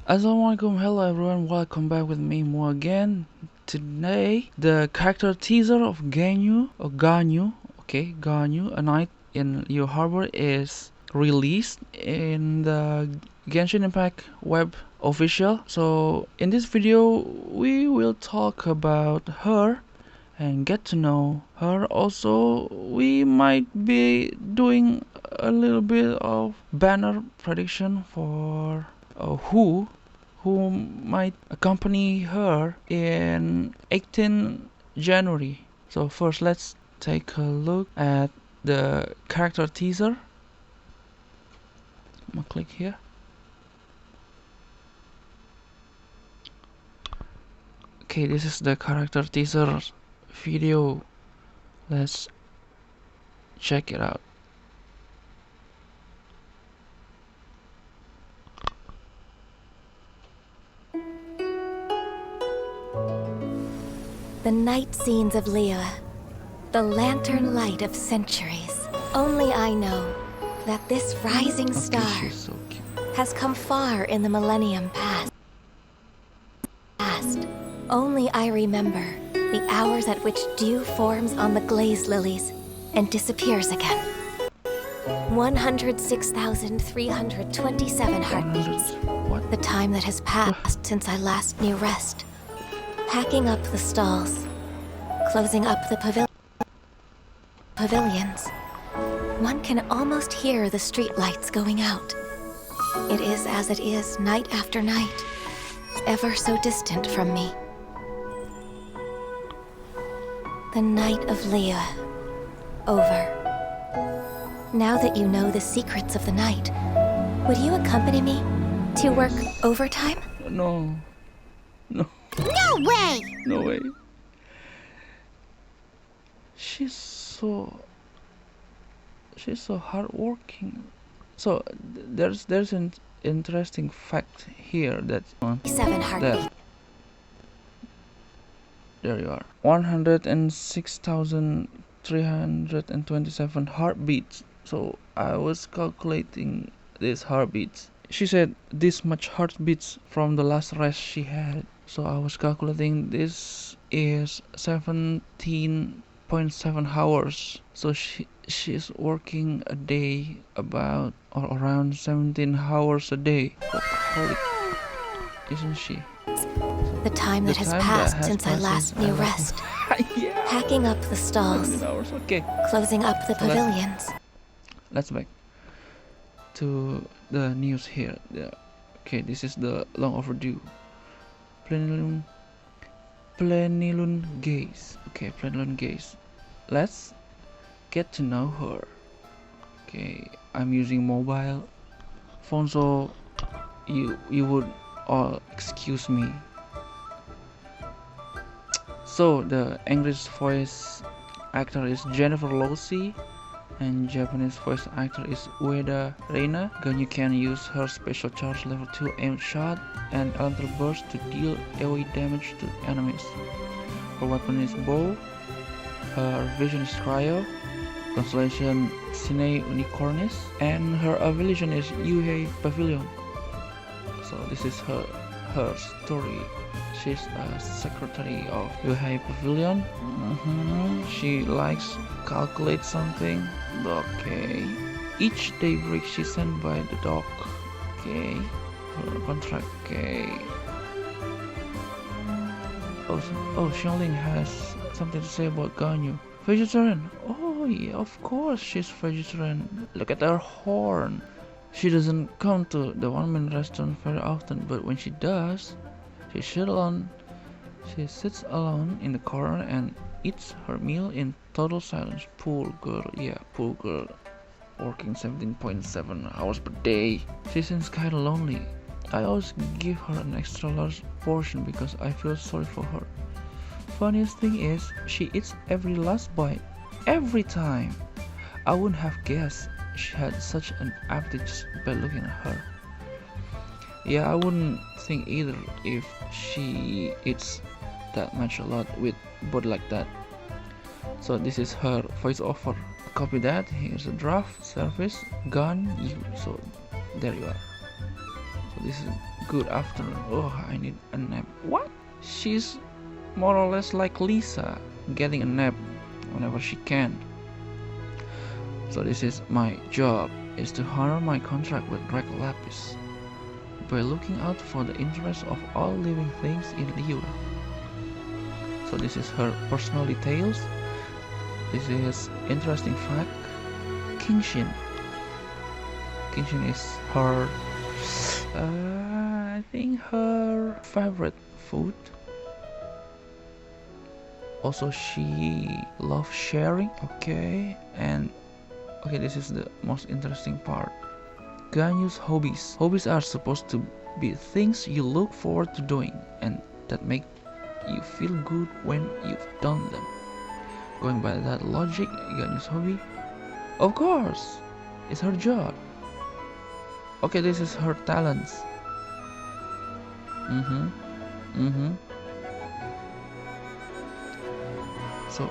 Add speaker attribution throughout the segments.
Speaker 1: Assalamualaikum, hello everyone, welcome back with me Mo again. Today, the character teaser of Ganyu, or Ganyu, Ganyu, A Night in Your Harbor is released in the Genshin Impact web official. So in this video, we will talk about her and get to know her. Also, we might be doing a little bit of banner prediction for who might accompany her in 18 January. So first let's take a look at the character teaser. I'm gonna click here. Okay, this is the character teaser video. Let's check it out.
Speaker 2: The night scenes of Leah, the lantern light of centuries. Only I know that this rising star
Speaker 1: She's so cute.
Speaker 2: has come far in the millennium past. Only I remember the hours at which dew forms on the glazed lilies and disappears again. 106,327 heartbeats.
Speaker 1: What?
Speaker 2: The time that has passed since I last knew rest. Packing up the stalls, closing up the pavilions. One can almost hear the street lights going out. It is as it is night after night, ever so distant from me. The night of Leah, over. Now that you know the secrets of the night, would you accompany me to work overtime?
Speaker 1: No.
Speaker 2: No way!
Speaker 1: No way. She's so hardworking. So there's an interesting fact here that
Speaker 2: 7 heartbeats.
Speaker 1: there you are. 106,327 heartbeats. So I was calculating these heartbeats. She said this much heartbeats from the last rest she had. So I was calculating this is 17.7 hours. So she's working a day about or around 17 hours a day. Holy, isn't she?
Speaker 2: The time that has passed since I last knew rest.
Speaker 1: Yeah.
Speaker 2: Packing up the stalls,
Speaker 1: 17 hours. Okay.
Speaker 2: closing up the pavilions.
Speaker 1: Let's back to the news here. Okay, this is the long overdue Plenilune Gaze. Okay, Plenilune Gaze. Let's get to know her. Okay, I'm using mobile phone, so you would all excuse me. So the English voice actor is Jennifer Losey, and Japanese voice actor is Ueda Reina. Ganyu can use her special charge level 2 aim shot and elemental burst to deal AoE damage to enemies. Her weapon is bow, her vision is cryo, constellation Sine Unicornis, and her affiliation is Yuhei Pavilion. So this is her story. She's a secretary of Yuhei Pavilion. She likes calculate something. Okay. Each daybreak she's sent by the dock. Okay. Her contract. Okay. Oh, Xiangling has something to say about Ganyu. Vegetarian. Oh yeah, of course she's vegetarian. Look at her horn. She doesn't come to the one-man restaurant very often, but when she does, she sits alone in the corner and eats her meal in total silence. Poor girl, yeah, poor girl. Working 17.7 hours per day. She seems kinda lonely. I always give her an extra large portion because I feel sorry for her. Funniest thing is, she eats every last bite. Every time. I wouldn't have guessed she had such an appetite just by looking at her. Yeah, I wouldn't think either if she eats that much a lot with body like that. So this is her voiceover. Copy that. Here's a draft service Ganyu. So there you are. So this is good afternoon. Oh, I need a nap. What? She's more or less like Lisa, getting a nap whenever she can. So this is my job, is to honor my contract with Drake Lapis by looking out for the interests of all living things in Liyue. So this is her personal details. This is interesting fact. Genshin is her I think her favorite food. Also she loves sharing. Okay, and okay, this is the most interesting part. Ganyu's hobbies. Hobbies are supposed to be things you look forward to doing and that make you feel good when you've done them. Going by that logic, Ganyu's hobby, of course, it's her job. Okay, this is her talents. So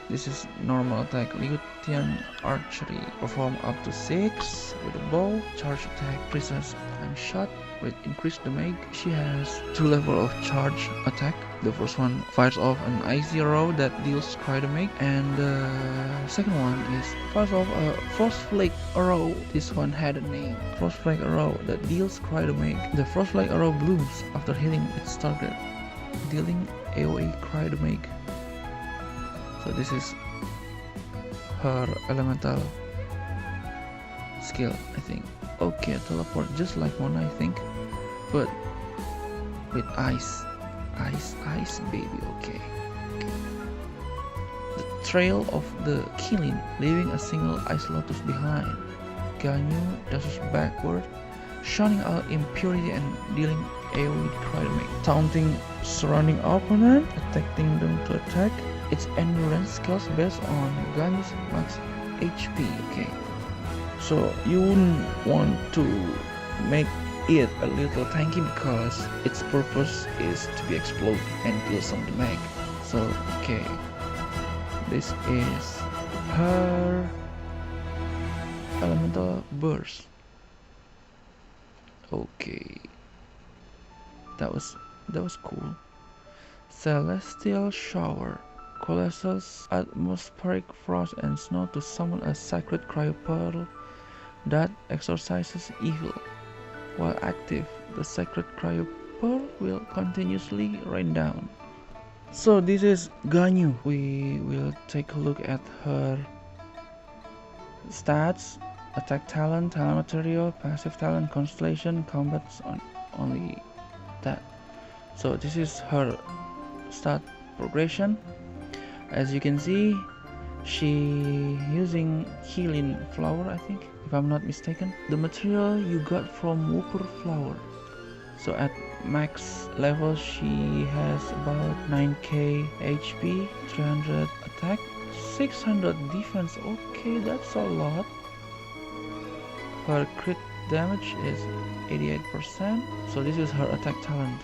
Speaker 1: this is normal attack. Ligutian archery. Perform up to 6 with a bow. Charge attack. Precise time shot with increased damage. She has 2 levels of charge attack. The first one fires off an icy arrow that deals cry damage, and the second one is fires off a frost flake arrow. This one had a name. Frost flake arrow that deals cry damage. The frost flake arrow blooms after hitting its target, dealing AoE cry damage. So this is her elemental skill, I think. Okay, teleport just like Mona, I think, but with ice, baby. Okay. The trail of the Killing, leaving a single ice lotus behind. Ganyu dashes backward, shunning out impurity and dealing AoE cry damage, taunting surrounding opponent, attacking them to attack. Its endurance scales based on Ganyu's max HP. Okay, so you wouldn't want to make it a little tanky because its purpose is to be exploded and deal some damage. So okay, this is her elemental burst. Okay, that was cool. Celestial shower. Coalesces atmospheric frost and snow to summon a sacred cryo pearl that exorcises evil. While active, the sacred cryo pearl will continuously rain down. So this is Ganyu. We will take a look at her stats: attack talent, talent material, passive talent, constellation, combats on only that. So this is her stat progression. As you can see, she using healing flower, I think, if I'm not mistaken. The material you got from Whooper flower. So at max level she has about 9k HP, 300 attack, 600 defense. Okay, that's a lot. Her crit damage is 88%. So this is her attack talent.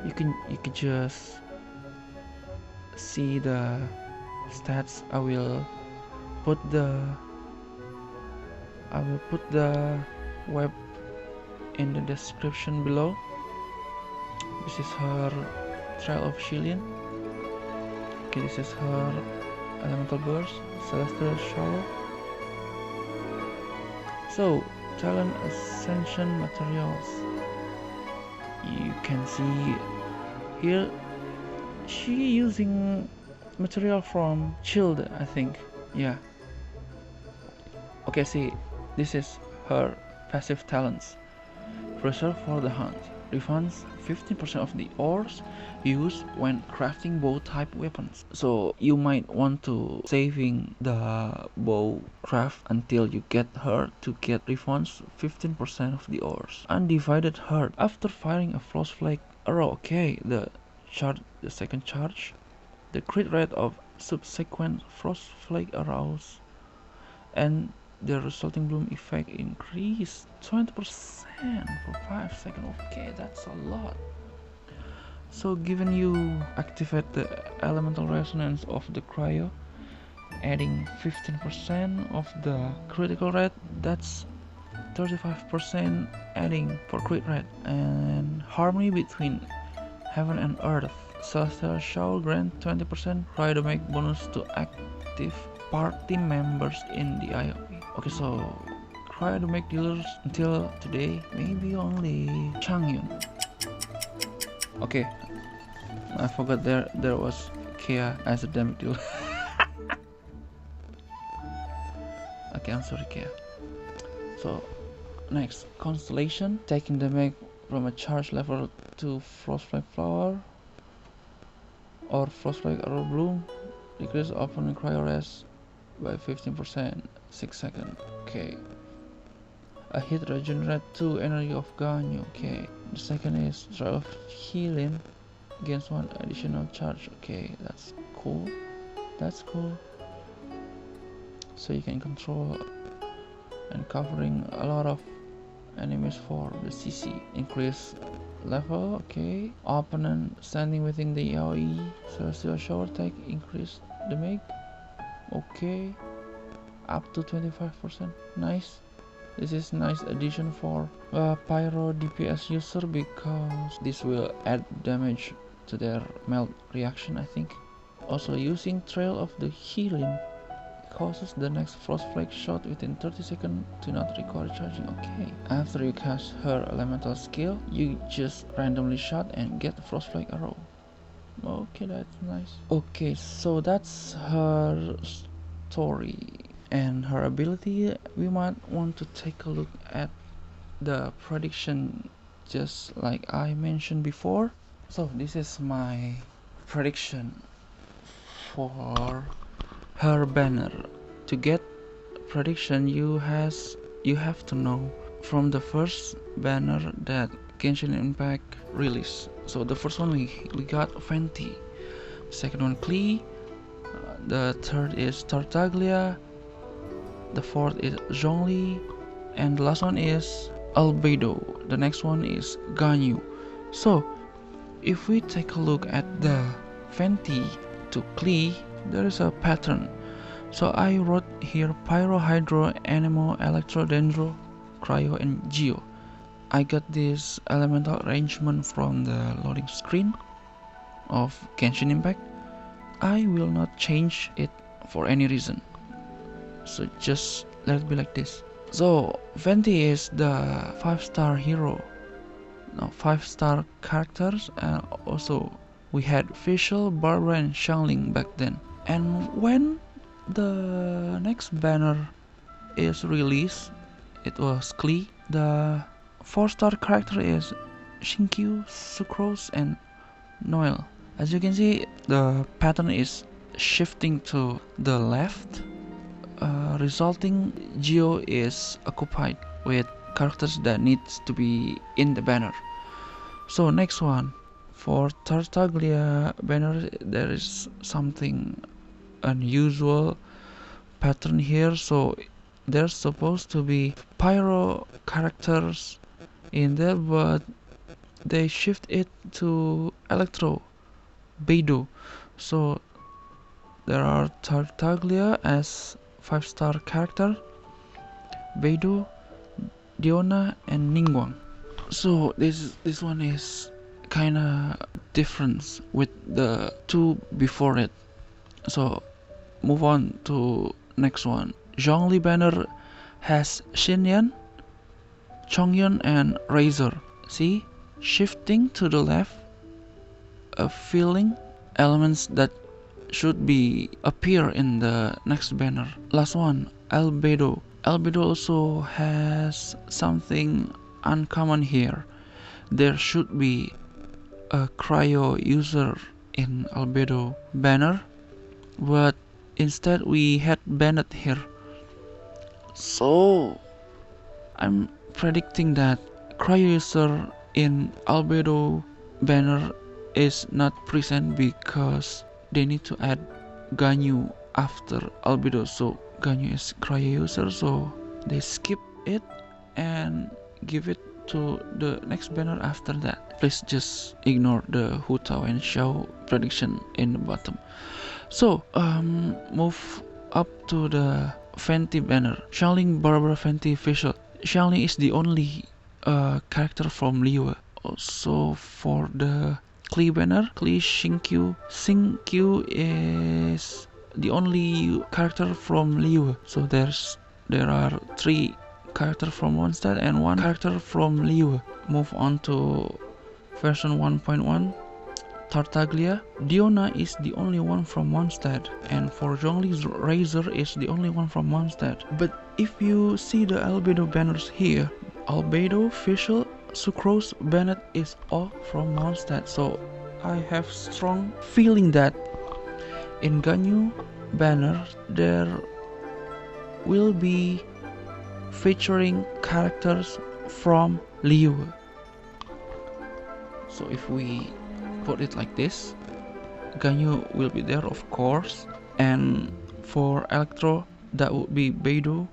Speaker 1: You can just see the stats. I will put the web in the description below. This is her Trail of Shillian. Okay, this is her elemental burst, celestial shower. So talent ascension materials. You can see here she using material from Chilled, I think. Yeah. Okay, see, this is her passive talents. Reserve for the hunt. Refunds 15% of the ores used when crafting bow type weapons. So you might want to saving the bow craft until you get her to get refunds 15% of the ores. Undivided heart. After firing a frost flake arrow, okay, the second charge, the crit rate of subsequent frost flake arrows and the resulting bloom effect increased 20% for 5 seconds. Okay, that's a lot. So given you activate the elemental resonance of the cryo, adding 15% of the critical rate. That's 35% adding for crit rate. And harmony between heaven and earth. Celestial Shower grant 20% cry damage bonus to active party members in the IOE. Okay, so cry damage dealers until today maybe only Changyun. Okay, I forgot there was Kia as a damage dealer. Okay, I'm sorry, Kia. So next, Constellation, taking damage from a charge level to Frostflake Flower or Frostflake Arrow Bloom, decrease opponent cryo rest by 15%, 6 seconds. Okay. A hit regenerate 2 energy of Ganyu. Okay. The second is Trial of Healing, gains 1 additional charge. Okay, that's cool. That's cool. So you can control and covering a lot of enemies for the CC. Increase level. Okay. Opponent standing within the AoE Celestial Shower take increase damage. Okay. Up to 25%. Nice. This is nice addition for Pyro DPS user because this will add damage to their melt reaction, I think. Also, using Trail of the Healing causes the next Frostflake shot within 30 seconds to not require charging. Okay. After you cast her elemental skill, you just randomly shot and get the Frostflake arrow. Okay, that's nice. Okay, so that's her story and her ability. We might want to take a look at the prediction just like I mentioned before. So this is my prediction for her banner. To get prediction, you have to know from the first banner that Genshin Impact released. So the first one we got Fenty, second one Klee, the third is Tartaglia, the fourth is Zhongli, and the last one is Albedo. The next one is Ganyu. So if we take a look at the Fenty to Klee, there is a pattern. So I wrote here Pyro, Hydro, Anemo, Electro, Dendro, Cryo, and Geo. I got this elemental arrangement from the loading screen of Genshin Impact. I will not change it for any reason. So just let it be like this. So Fenty is the 5-star hero. Now 5-star characters, and also we had Fischl, Barbara, and Xiangling back then. And when the next banner is released, it was Klee. The 4-star character is Shinkyu, Sucrose, and Noel. As you can see, the pattern is shifting to the left, resulting Geo is occupied with characters that needs to be in the banner. So next one, for Tartaglia banner, there is something unusual pattern here. So there's supposed to be Pyro characters in there, but they shift it to Electro, Beidou. So there are Tartaglia as 5-star character, Beidou, Diona, and Ningguang. So this one is kinda different with the two before it. So move on to next one. Zhongli banner has Xinyan, Chongyun, and Razor. See, shifting to the left, filling elements that should be appear in the next banner. Last one, Albedo. Albedo also has something uncommon here. There should be a cryo user in Albedo banner, but instead we had Bennett here. So I'm predicting that cryo user in Albedo banner is not present because they need to add Ganyu after Albedo. So Ganyu is cryo user, so they skip it and give it to the next banner after that. Please just ignore the Hu Tao and Xiao prediction in the bottom. So move up to the Fenty banner. Xiangling Barbara Fenty official. Xiangling is the only character from Liyue. Also for the Klee banner, Klee Xingqiu. Xingqiu is the only character from Liyue. So there are 3 characters from Mondstadt and 1 character from Liyue. Move on to version 1.1. Tartaglia. Diona is the only one from Mondstadt, and for Zhongli's Razor is the only one from Mondstadt. But if you see the Albedo banners here, Albedo, Fischl, Sucrose, Bennett is all from Mondstadt. So I have strong feeling that in Ganyu banner there will be featuring characters from Liyue. So if we put it like this, Ganyu will be there, of course, and for Electro that would be Beidou.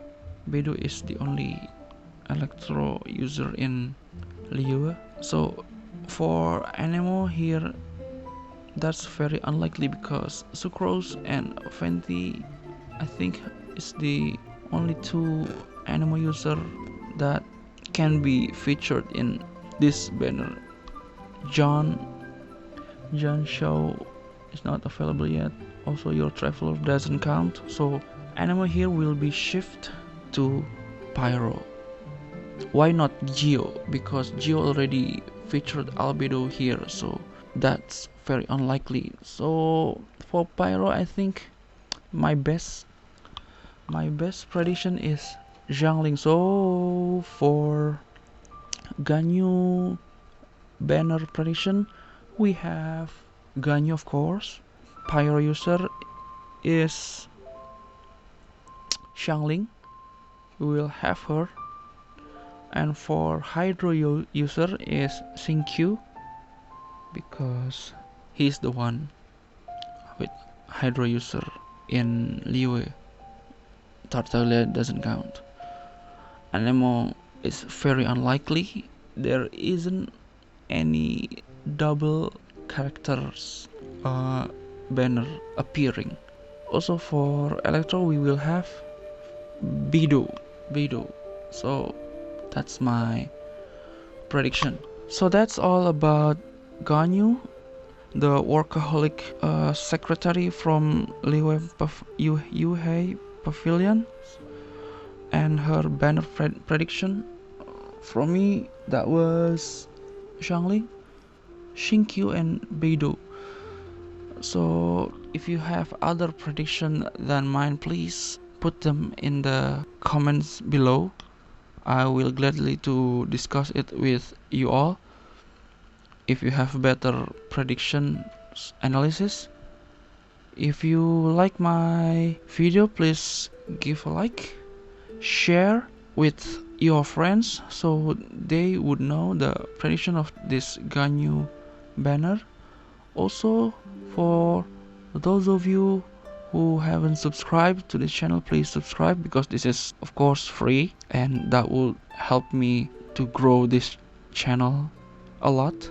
Speaker 1: Beidou is the only Electro user in Liyue. So for Anemo here, that's very unlikely because Sucrose and Fenty, I think, is the only 2 Anemo user that can be featured in this banner. John Show is not available yet. Also your Traveler doesn't count. So Anemo here will be shift to Pyro. Why not Geo? Because Geo already featured Albedo here, so that's very unlikely. So for Pyro, I think my best prediction is Xiangling. So for Ganyu banner prediction, we have Ganyu, of course. Pyro user is Xiangling. We will have her. And for Hydro user is Xingqiu, because he's the one with Hydro user in Liyue. Tartaglia doesn't count. Anemo is very unlikely. There isn't any double characters banner appearing. Also for Electro we will have Beidou. So that's my prediction. So that's all about Ganyu, the workaholic secretary from Yuhei Pavilion, and her banner prediction. From me, that was Xiangling, Xingqiu, and Beidou. So if you have other prediction than mine, please put them in the comments below. I will gladly to discuss it with you all. If you have better prediction analysis, if you like my video, please give a like, share with your friends so they would know the prediction of this Ganyu banner. Also, for those of you who haven't subscribed to this channel, please subscribe, because this is of course free and that will help me to grow this channel a lot.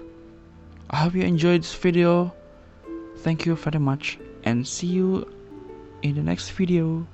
Speaker 1: I hope you enjoyed this video. Thank you very much and see you in the next video.